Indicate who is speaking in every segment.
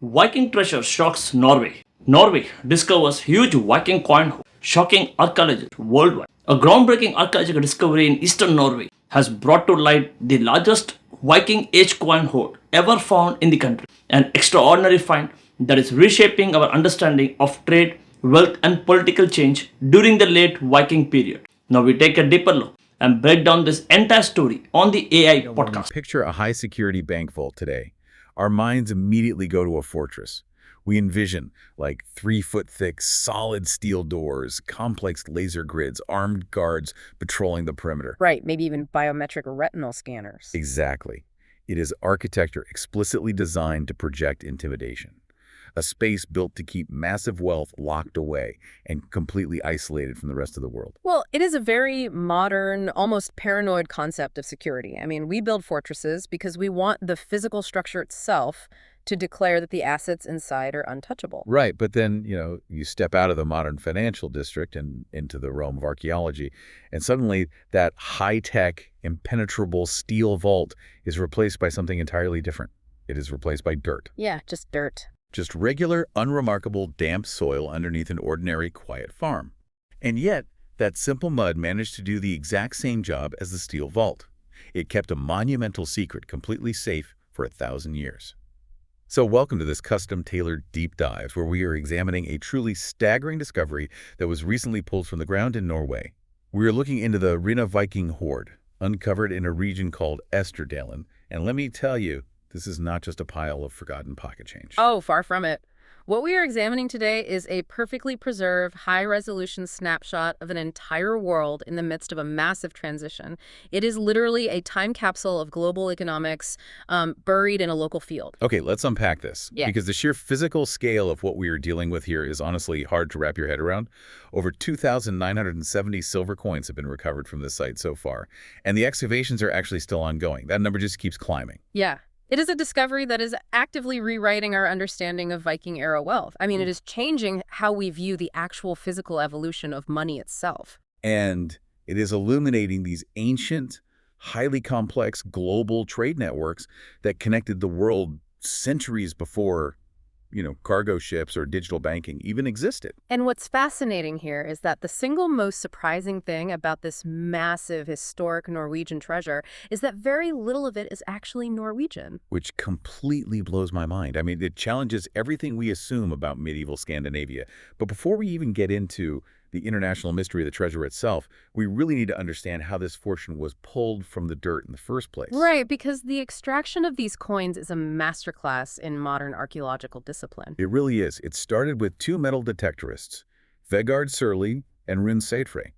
Speaker 1: Viking treasure shocks Norway. Norway discovers huge Viking coin hoard, shocking archaeologists worldwide. A groundbreaking archaeological discovery in eastern Norway has brought to light the largest Viking age coin hoard ever found in the country. An extraordinary find that is reshaping our understanding of trade, wealth, and political change during the late Viking period. Now we take a deeper look and break down this entire story on the AI
Speaker 2: When we
Speaker 1: podcast.
Speaker 2: picture a high-security bank vault today, our minds immediately go to a fortress. We envision, like, 3-foot-thick, solid steel doors, complex laser grids, armed guards patrolling the perimeter.
Speaker 3: Right, maybe even biometric retinal scanners.
Speaker 2: Exactly. It is architecture explicitly designed to project intimidation. A space built to keep massive wealth locked away and completely isolated from the rest of the world.
Speaker 3: Well, it is a very modern, almost paranoid concept of security. I mean, we build fortresses because we want the physical structure itself to declare that the assets inside are untouchable.
Speaker 2: Right, but then, you step out of the modern financial district and into the realm of archaeology, and suddenly that high-tech, impenetrable steel vault is replaced by something entirely different. It is replaced by dirt.
Speaker 3: Yeah, just dirt.
Speaker 2: Just regular, unremarkable, damp soil underneath an ordinary, quiet farm. And yet, that simple mud managed to do the exact same job as the steel vault. It kept a monumental secret completely safe for 1,000 years. So welcome to this custom-tailored deep dive where we are examining a truly staggering discovery that was recently pulled from the ground in Norway. We are looking into the Rena Viking hoard, uncovered in a region called Østerdalen. And let me tell you, this is not just a pile of forgotten pocket change.
Speaker 3: Oh, far from it. What we are examining today is a perfectly preserved, high-resolution snapshot of an entire world in the midst of a massive transition. It is literally a time capsule of global economics buried in a local field.
Speaker 2: Okay, let's unpack this.
Speaker 3: Yeah.
Speaker 2: Because the sheer physical scale of what we are dealing with here is honestly hard to wrap your head around. Over 2,970 silver coins have been recovered from this site so far, and the excavations are actually still ongoing. That number just keeps climbing.
Speaker 3: Yeah. It is a discovery that is actively rewriting our understanding of Viking-era wealth. I mean, it is changing how we view the actual physical evolution of money itself.
Speaker 2: And it is illuminating these ancient, highly complex global trade networks that connected the world centuries before, cargo ships or digital banking even existed.
Speaker 3: And what's fascinating here is that the single most surprising thing about this massive historic Norwegian treasure is that very little of it is actually Norwegian.
Speaker 2: Which completely blows my mind. I mean, it challenges everything we assume about medieval Scandinavia. But before we even get into the international mystery of the treasure itself, we really need to understand how this fortune was pulled from the dirt in the first place.
Speaker 3: Right, because the extraction of these coins is a masterclass in modern archaeological discipline.
Speaker 2: It really is. It started with two metal detectorists, Vegard Surli and Rune Seidfrey.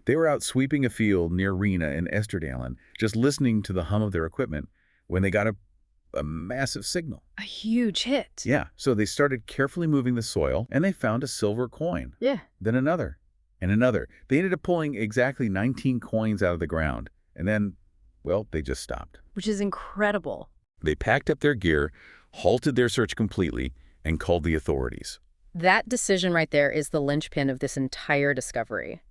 Speaker 2: They were out sweeping a field near Rena in Østerdalen, just listening to the hum of their equipment when they got a massive signal.
Speaker 3: A huge hit.
Speaker 2: Yeah, so they started carefully moving the soil, and they found a silver coin.
Speaker 3: Yeah.
Speaker 2: Then another, and another. They ended up pulling exactly 19 coins out of the ground, and then, well, they just stopped.
Speaker 3: Which is incredible.
Speaker 2: They packed up their gear, halted their search completely, and called the authorities.
Speaker 3: That decision right there is the linchpin of this entire discovery.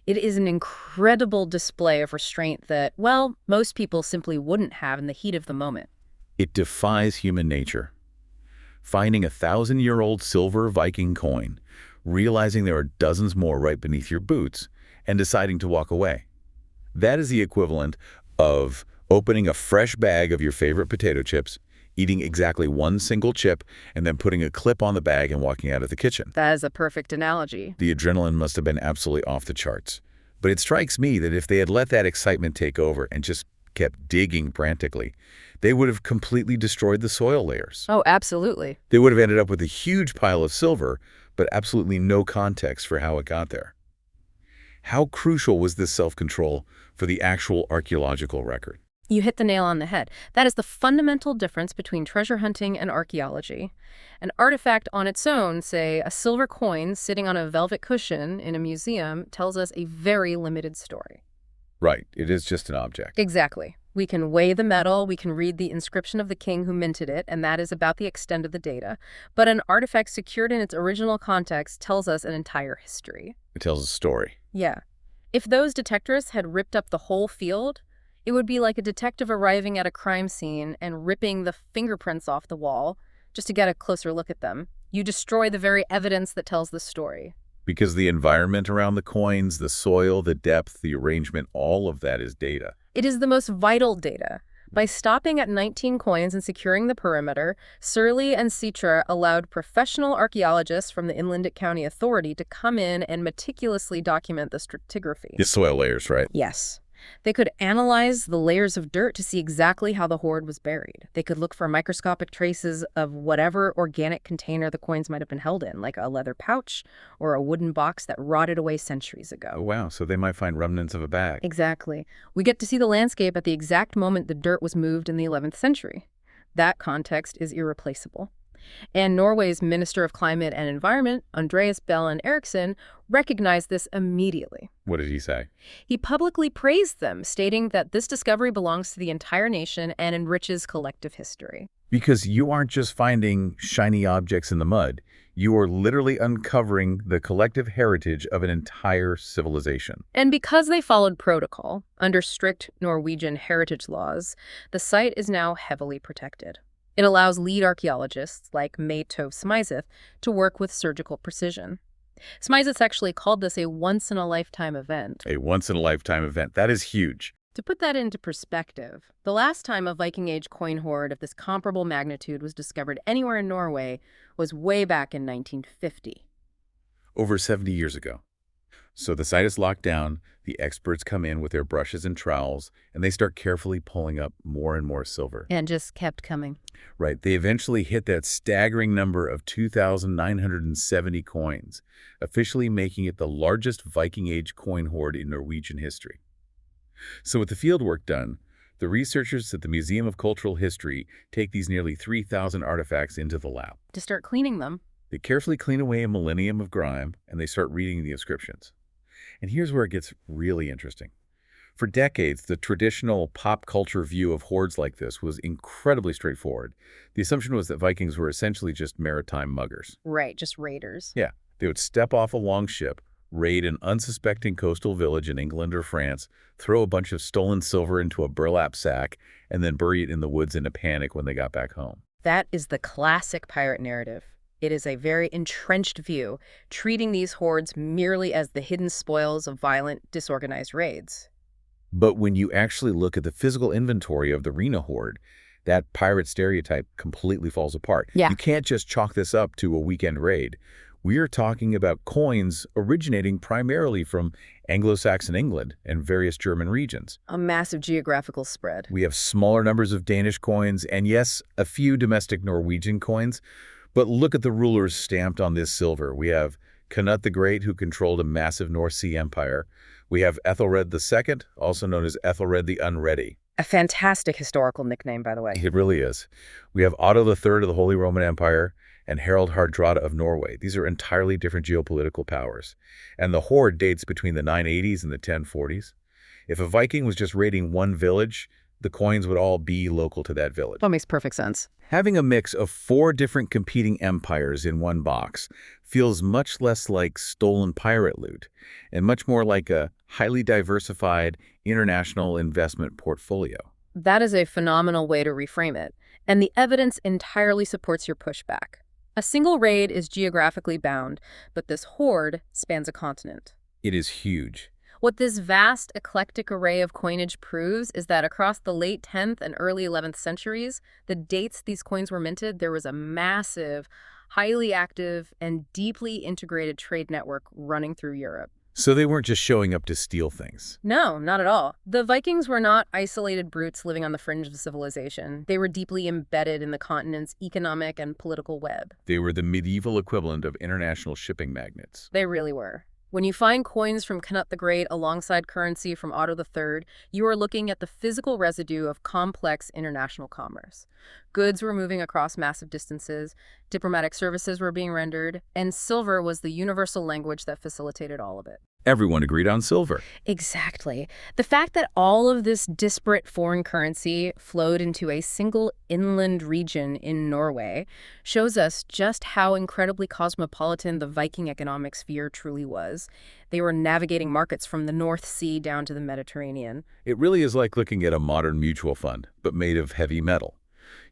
Speaker 3: It is an incredible display of restraint that, well, most people simply wouldn't have in the heat of the moment.
Speaker 2: It defies human nature. Finding a 1,000-year-old silver Viking coin, realizing there are dozens more right beneath your boots, and deciding to walk away. That is the equivalent of opening a fresh bag of your favorite potato chips, eating exactly one single chip, and then putting a clip on the bag and walking out of the kitchen.
Speaker 3: That is a perfect analogy.
Speaker 2: The adrenaline must have been absolutely off the charts. But it strikes me that if they had let that excitement take over and just kept digging frantically, they would have completely destroyed the soil layers.
Speaker 3: Oh, absolutely.
Speaker 2: They would have ended up with a huge pile of silver, but absolutely no context for how it got there. How crucial was this self-control for the actual archaeological record?
Speaker 3: You hit the nail on the head. That is the fundamental difference between treasure hunting and archaeology. An artifact on its own, say a silver coin sitting on a velvet cushion in a museum, tells us a very limited story.
Speaker 2: Right, it is just an object.
Speaker 3: Exactly. We can weigh the metal, we can read the inscription of the king who minted it, and that is about the extent of the data. But an artifact secured in its original context tells us an entire history.
Speaker 2: It tells a story.
Speaker 3: Yeah. If those detectorists had ripped up the whole field, it would be like a detective arriving at a crime scene and ripping the fingerprints off the wall, just to get a closer look at them. You destroy the very evidence that tells the story.
Speaker 2: Because the environment around the coins, the soil, the depth, the arrangement, all of that is data.
Speaker 3: It is the most vital data. By stopping at 19 coins and securing the perimeter, Surly and Citra allowed professional archaeologists from the Inland County Authority to come in and meticulously document the stratigraphy.
Speaker 2: The soil layers, right?
Speaker 3: Yes. They could analyze the layers of dirt to see exactly how the hoard was buried. They could look for microscopic traces of whatever organic container the coins might have been held in, like a leather pouch or a wooden box that rotted away centuries ago.
Speaker 2: Oh, wow. So they might find remnants of a bag.
Speaker 3: Exactly. We get to see the landscape at the exact moment the dirt was moved in the 11th century. That context is irreplaceable. And Norway's Minister of Climate and Environment, Andreas Bellen Eriksson, recognized this immediately.
Speaker 2: What did he say?
Speaker 3: He publicly praised them, stating that this discovery belongs to the entire nation and enriches collective history.
Speaker 2: Because you aren't just finding shiny objects in the mud. You are literally uncovering the collective heritage of an entire civilization.
Speaker 3: And because they followed protocol, under strict Norwegian heritage laws, the site is now heavily protected. It allows lead archaeologists, like May Tove Smyzeth, to work with surgical precision. Smyzeth actually called this a once-in-a-lifetime event.
Speaker 2: A once-in-a-lifetime event. That is huge.
Speaker 3: To put that into perspective, the last time a Viking Age coin hoard of this comparable magnitude was discovered anywhere in Norway was way back in 1950.
Speaker 2: Over 70 years ago. So the site is locked down, the experts come in with their brushes and trowels, and they start carefully pulling up more and more silver.
Speaker 3: And just kept coming.
Speaker 2: Right. They eventually hit that staggering number of 2,970 coins, officially making it the largest Viking Age coin hoard in Norwegian history. So with the fieldwork done, the researchers at the Museum of Cultural History take these nearly 3,000 artifacts into the lab.
Speaker 3: To start cleaning them.
Speaker 2: They carefully clean away a millennium of grime, and they start reading the inscriptions. And here's where it gets really interesting. For decades, the traditional pop culture view of hoards like this was incredibly straightforward. The assumption was that Vikings were essentially just maritime muggers.
Speaker 3: Right, just raiders.
Speaker 2: Yeah, they would step off a longship, raid an unsuspecting coastal village in England or France, throw a bunch of stolen silver into a burlap sack, and then bury it in the woods in a panic when they got back home.
Speaker 3: That is the classic pirate narrative. It is a very entrenched view, treating these hoards merely as the hidden spoils of violent, disorganized raids.
Speaker 2: But when you actually look at the physical inventory of the Rena hoard, that pirate stereotype completely falls apart.
Speaker 3: Yeah.
Speaker 2: You can't just chalk this up to a weekend raid. We are talking about coins originating primarily from Anglo-Saxon England and various German regions.
Speaker 3: A massive geographical spread.
Speaker 2: We have smaller numbers of Danish coins and, yes, a few domestic Norwegian coins. But look at the rulers stamped on this silver. We have Canute the Great, who controlled a massive North Sea empire. We have Ethelred II, also known as Ethelred the Unready.
Speaker 3: A fantastic historical nickname, by the way.
Speaker 2: It really is. We have Otto III of the Holy Roman Empire and Harald Hardrada of Norway. These are entirely different geopolitical powers. And the hoard dates between the 980s and the 1040s. If a Viking was just raiding one village, the coins would all be local to that village.
Speaker 3: That makes perfect sense.
Speaker 2: Having a mix of 4 different competing empires in one box feels much less like stolen pirate loot and much more like a highly diversified international investment portfolio.
Speaker 3: That is a phenomenal way to reframe it, and the evidence entirely supports your pushback. A single raid is geographically bound, but this hoard spans a continent.
Speaker 2: It is huge.
Speaker 3: What this vast, eclectic array of coinage proves is that across the late 10th and early 11th centuries, the dates these coins were minted, there was a massive, highly active, and deeply integrated trade network running through Europe.
Speaker 2: So they weren't just showing up to steal things.
Speaker 3: No, not at all. The Vikings were not isolated brutes living on the fringe of civilization. They were deeply embedded in the continent's economic and political web.
Speaker 2: They were the medieval equivalent of international shipping magnates.
Speaker 3: They really were. When you find coins from Canute the Great alongside currency from Otto III, you are looking at the physical residue of complex international commerce. Goods were moving across massive distances, diplomatic services were being rendered, and silver was the universal language that facilitated all of it.
Speaker 2: Everyone agreed on silver.
Speaker 3: Exactly. The fact that all of this disparate foreign currency flowed into a single inland region in Norway shows us just how incredibly cosmopolitan the Viking economic sphere truly was. They were navigating markets from the North Sea down to the Mediterranean.
Speaker 2: It really is like looking at a modern mutual fund, but made of heavy metal.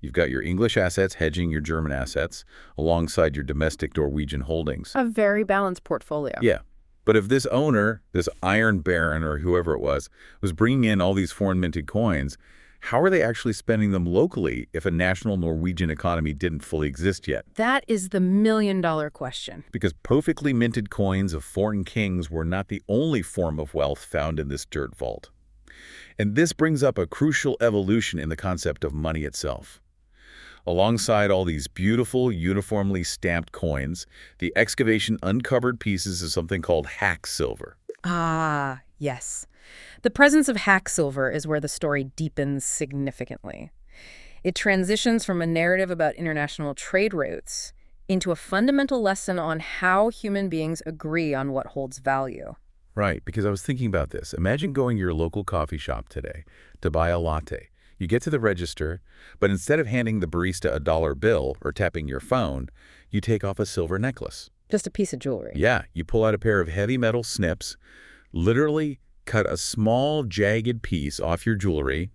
Speaker 2: You've got your English assets hedging your German assets alongside your domestic Norwegian holdings.
Speaker 3: A very balanced portfolio.
Speaker 2: Yeah. But if this owner, this Iron Baron or whoever it was bringing in all these foreign minted coins, how are they actually spending them locally if a national Norwegian economy didn't fully exist yet?
Speaker 3: That is the million-dollar question.
Speaker 2: Because perfectly minted coins of foreign kings were not the only form of wealth found in this dirt vault. And this brings up a crucial evolution in the concept of money itself. Alongside all these beautiful, uniformly stamped coins, the excavation uncovered pieces of something called hack silver.
Speaker 3: Ah, yes. The presence of hack silver is where the story deepens significantly. It transitions from a narrative about international trade routes into a fundamental lesson on how human beings agree on what holds value.
Speaker 2: Right, because I was thinking about this. Imagine going to your local coffee shop today to buy a latte. You get to the register, but instead of handing the barista a dollar bill or tapping your phone, you take off a silver necklace.
Speaker 3: Just a piece of jewelry.
Speaker 2: Yeah, you pull out a pair of heavy metal snips, literally cut a small jagged piece off your jewelry,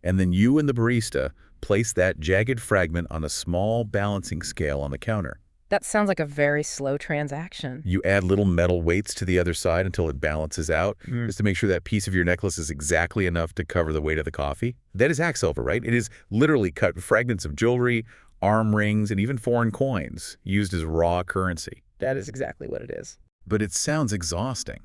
Speaker 2: and then you and the barista place that jagged fragment on a small balancing scale on the counter.
Speaker 3: That sounds like a very slow transaction.
Speaker 2: You add little metal weights to the other side until it balances out, just to make sure that piece of your necklace is exactly enough to cover the weight of the coffee. That is hack silver, right? It is literally cut fragments of jewelry, arm rings, and even foreign coins used as raw currency.
Speaker 3: That is exactly what it is.
Speaker 2: But it sounds exhausting.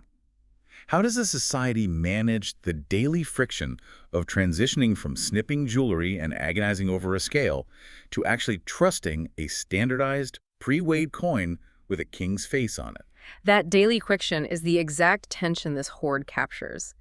Speaker 2: How does a society manage the daily friction of transitioning from snipping jewelry and agonizing over a scale to actually trusting a standardized, pre-weighed coin with a king's face on it?
Speaker 3: That daily friction is the exact tension this hoard captures.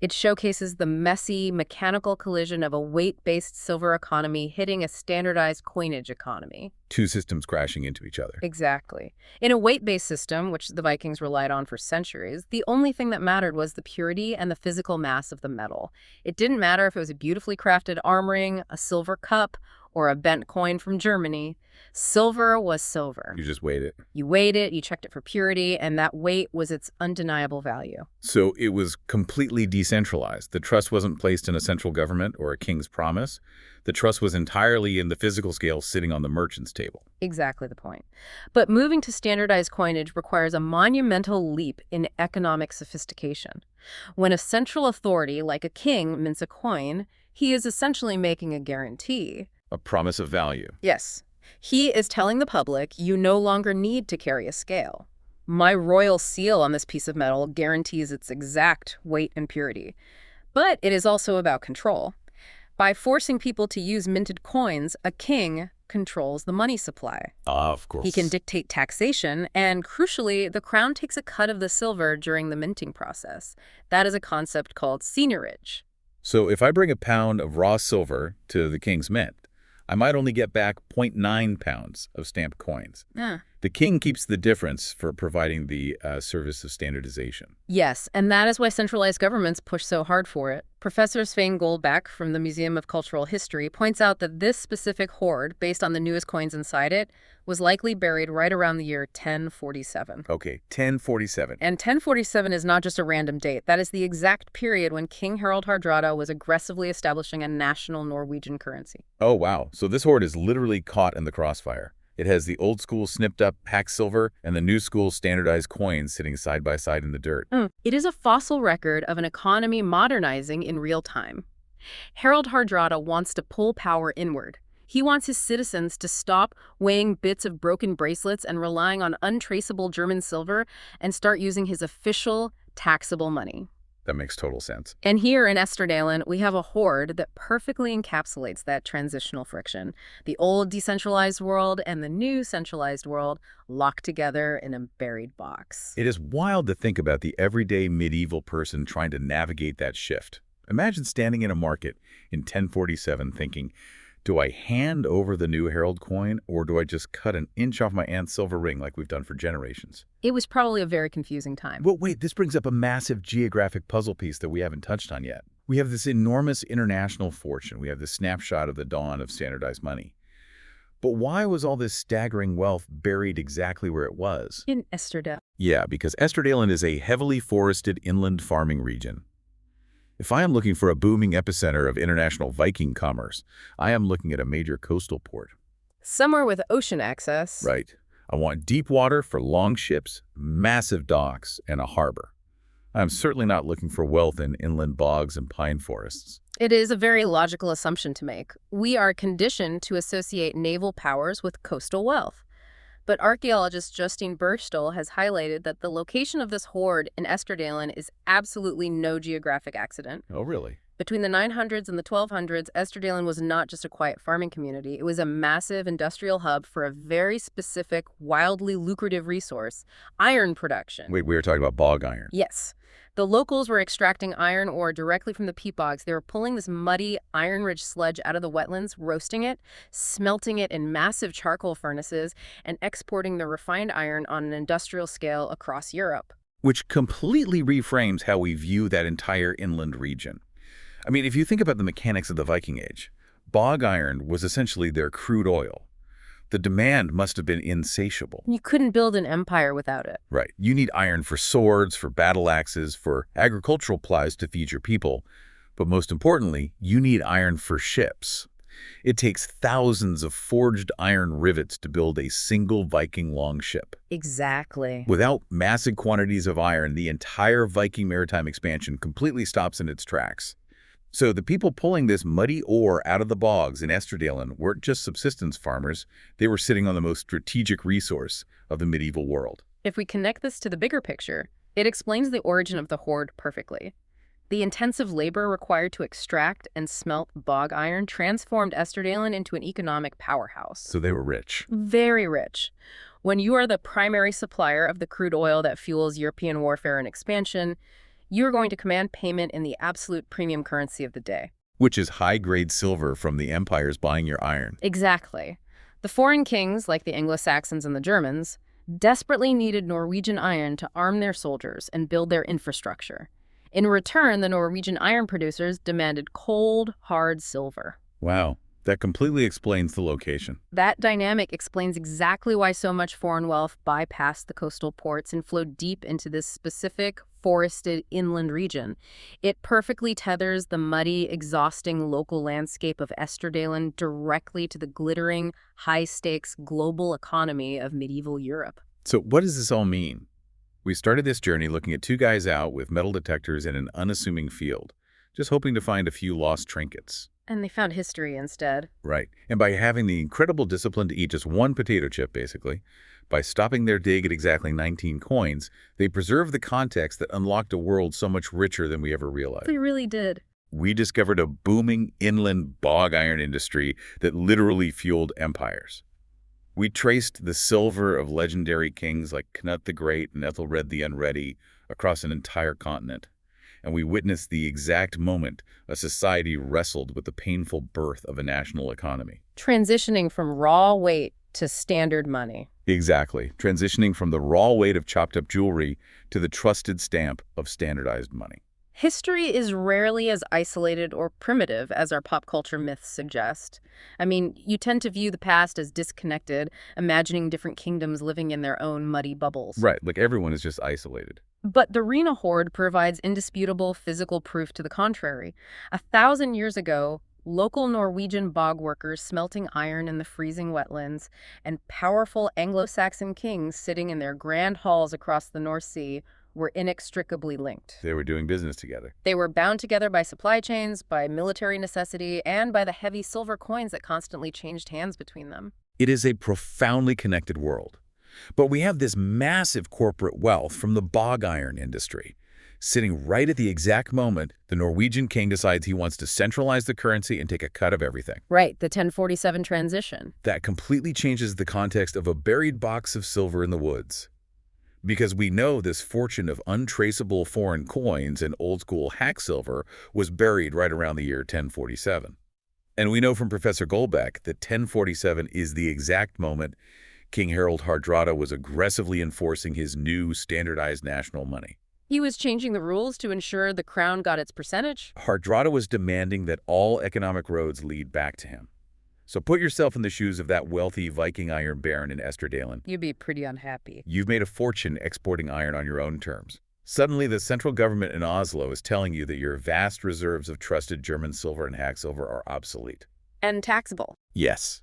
Speaker 3: It showcases the messy, mechanical collision of a weight-based silver economy hitting a standardized coinage economy.
Speaker 2: Two systems crashing into each other.
Speaker 3: Exactly. In a weight-based system, which the Vikings relied on for centuries, the only thing that mattered was the purity and the physical mass of the metal. It didn't matter if it was a beautifully crafted arm ring, a silver cup, or a bent coin from Germany. Silver was silver.
Speaker 2: You just weighed it.
Speaker 3: You weighed it, you checked it for purity, and that weight was its undeniable value.
Speaker 2: So it was completely decentralized. The trust wasn't placed in a central government or a king's promise. The trust was entirely in the physical scale sitting on the merchant's table.
Speaker 3: Exactly the point. But moving to standardized coinage requires a monumental leap in economic sophistication. When a central authority, like a king, mints a coin, he is essentially making a guarantee.
Speaker 2: A promise of value.
Speaker 3: Yes. He is telling the public, you no longer need to carry a scale. My royal seal on this piece of metal guarantees its exact weight and purity. But it is also about control. By forcing people to use minted coins, a king controls the money supply.
Speaker 2: Of course.
Speaker 3: He can dictate taxation, and crucially, the crown takes a cut of the silver during the minting process. That is a concept called seigniorage.
Speaker 2: So if I bring a pound of raw silver to the king's mint, I might only get back 0.9 pounds of stamped coins. The king keeps the difference for providing the service of standardization.
Speaker 3: Yes, and that is why centralized governments push so hard for it. Professor Svein Goldbeck from the Museum of Cultural History points out that this specific hoard, based on the newest coins inside it, was likely buried right around the year 1047.
Speaker 2: Okay, 1047.
Speaker 3: And 1047 is not just a random date. That is the exact period when King Harald Hardrada was aggressively establishing a national Norwegian currency.
Speaker 2: Oh, wow. So this hoard is literally caught in the crossfire. It has the old school snipped up hack silver and the new school standardized coins sitting side by side in the dirt.
Speaker 3: It is a fossil record of an economy modernizing in real time. Harald Hardrada wants to pull power inward. He wants his citizens to stop weighing bits of broken bracelets and relying on untraceable German silver and start using his official taxable money.
Speaker 2: That makes total sense.
Speaker 3: And here in Østerdalen, we have a hoard that perfectly encapsulates that transitional friction. The old decentralized world and the new centralized world locked together in a buried box.
Speaker 2: It is wild to think about the everyday medieval person trying to navigate that shift. Imagine standing in a market in 1047 thinking, do I hand over the new Herald coin, or do I just cut an inch off my aunt's silver ring like we've done for generations?
Speaker 3: It was probably a very confusing time.
Speaker 2: Well, wait, this brings up a massive geographic puzzle piece that we haven't touched on yet. We have this enormous international fortune. We have this snapshot of the dawn of standardized money. But why was all this staggering wealth buried exactly where it was?
Speaker 3: In Østerdalen.
Speaker 2: Yeah, because Østerdalen is a heavily forested inland farming region. If I am looking for a booming epicenter of international Viking commerce, I am looking at a major coastal port.
Speaker 3: Somewhere with ocean access.
Speaker 2: Right. I want deep water for long ships, massive docks, and a harbor. I'm certainly not looking for wealth in inland bogs and pine forests.
Speaker 3: It is a very logical assumption to make. We are conditioned to associate naval powers with coastal wealth. But archaeologist Justine Burstel has highlighted that the location of this hoard in Østerdalen is absolutely no geographic accident.
Speaker 2: Oh, really?
Speaker 3: Between the 900s and the 1200s, Østerdalen was not just a quiet farming community. It was a massive industrial hub for a very specific, wildly lucrative resource, iron production.
Speaker 2: Wait, we were talking about bog iron.
Speaker 3: Yes. The locals were extracting iron ore directly from the peat bogs. They were pulling this muddy, iron-rich sludge out of the wetlands, roasting it, smelting it in massive charcoal furnaces, and exporting the refined iron on an industrial scale across Europe.
Speaker 2: Which completely reframes how we view that entire inland region. I mean, if you think about the mechanics of the Viking Age, bog iron was essentially their crude oil. The demand must have been insatiable.
Speaker 3: You couldn't build an empire without it.
Speaker 2: Right. You need iron for swords, for battle axes, for agricultural plies to feed your people. But most importantly, you need iron for ships. It takes thousands of forged iron rivets to build a single Viking longship.
Speaker 3: Exactly.
Speaker 2: Without massive quantities of iron, the entire Viking maritime expansion completely stops in its tracks. So the people pulling this muddy ore out of the bogs in Østerdalen weren't just subsistence farmers, they were sitting on the most strategic resource of the medieval world.
Speaker 3: If we connect this to the bigger picture, it explains the origin of the hoard perfectly. The intensive labor required to extract and smelt bog iron transformed Østerdalen into an economic powerhouse.
Speaker 2: So they were rich.
Speaker 3: Very rich. When you are the primary supplier of the crude oil that fuels European warfare and expansion, you're going to command payment in the absolute premium currency of the day.
Speaker 2: Which is high-grade silver from the empires buying your iron.
Speaker 3: Exactly. The foreign kings, like the Anglo-Saxons and the Germans, desperately needed Norwegian iron to arm their soldiers and build their infrastructure. In return, the Norwegian iron producers demanded cold, hard silver.
Speaker 2: Wow, that completely explains the location.
Speaker 3: That dynamic explains exactly why so much foreign wealth bypassed the coastal ports and flowed deep into this specific, forested inland region. It perfectly tethers the muddy, exhausting local landscape of Østerdalen directly to the glittering, high-stakes global economy of medieval Europe.
Speaker 2: So what does this all mean? We started this journey looking at two guys out with metal detectors in an unassuming field, just hoping to find a few lost trinkets.
Speaker 3: And they found history instead.
Speaker 2: Right. And by having the incredible discipline to eat just one potato chip, basically, by stopping their dig at exactly 19 coins, they preserved the context that unlocked a world so much richer than we ever realized.
Speaker 3: They really did.
Speaker 2: We discovered a booming inland bog iron industry that literally fueled empires. We traced the silver of legendary kings like Canute the Great and Ethelred the Unready across an entire continent. And we witnessed the exact moment a society wrestled with the painful birth of a national economy.
Speaker 3: Transitioning from raw weight to standard money.
Speaker 2: Exactly. Transitioning from the raw weight of chopped-up jewelry to the trusted stamp of standardized money.
Speaker 3: History is rarely as isolated or primitive as our pop culture myths suggest. I mean, you tend to view the past as disconnected, imagining different kingdoms living in their own muddy bubbles.
Speaker 2: Right, like everyone is just isolated.
Speaker 3: But the Rena hoard provides indisputable physical proof to the contrary. 1,000 years ago, local Norwegian bog workers smelting iron in the freezing wetlands and powerful Anglo-Saxon kings sitting in their grand halls across the North Sea were inextricably linked.
Speaker 2: They were doing business together.
Speaker 3: They were bound together by supply chains, by military necessity, and by the heavy silver coins that constantly changed hands between them.
Speaker 2: It is a profoundly connected world. But we have this massive corporate wealth from the bog iron industry. Sitting right at the exact moment the Norwegian king decides he wants to centralize the currency and take a cut of everything.
Speaker 3: Right, the 1047 transition.
Speaker 2: That completely changes the context of a buried box of silver in the woods. Because we know this fortune of untraceable foreign coins and old-school hack silver was buried right around the year 1047. And we know from Professor Goldbeck that 1047 is the exact moment King Harald Hardrada was aggressively enforcing his new standardized national money.
Speaker 3: He was changing the rules to ensure the crown got its percentage.
Speaker 2: Hardrada was demanding that all economic roads lead back to him. So put yourself in the shoes of that wealthy Viking iron baron in Østerdalen.
Speaker 3: You'd be pretty unhappy.
Speaker 2: You've made a fortune exporting iron on your own terms. Suddenly, the central government in Oslo is telling you that your vast reserves of trusted German silver and hacksilver are obsolete.
Speaker 3: And taxable.
Speaker 2: Yes.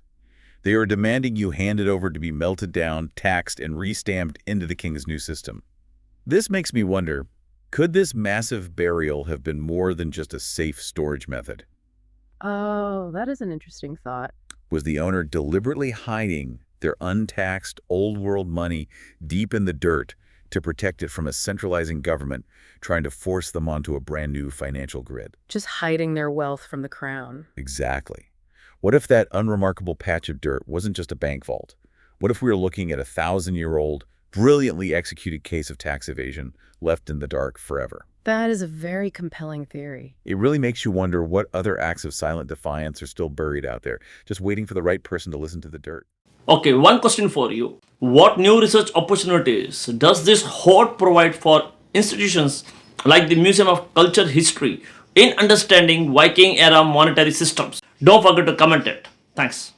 Speaker 2: They are demanding you hand it over to be melted down, taxed, and re-stamped into the king's new system. This makes me wonder, could this massive burial have been more than just a safe storage method?
Speaker 3: Oh, that is an interesting thought.
Speaker 2: Was the owner deliberately hiding their untaxed old-world money deep in the dirt to protect it from a centralizing government trying to force them onto a brand-new financial grid?
Speaker 3: Just hiding their wealth from the crown.
Speaker 2: Exactly. What if that unremarkable patch of dirt wasn't just a bank vault? What if we were looking at a 1,000-year-old, brilliantly executed case of tax evasion left in the dark forever?
Speaker 3: That is a very compelling theory.
Speaker 2: It really makes you wonder what other acts of silent defiance are still buried out there, just waiting for the right person to listen to the dirt.
Speaker 1: Okay, one question for you. What new research opportunities does this hoard provide for institutions like the Museum of Culture History in understanding Viking-era monetary systems? Don't forget to comment it. Thanks.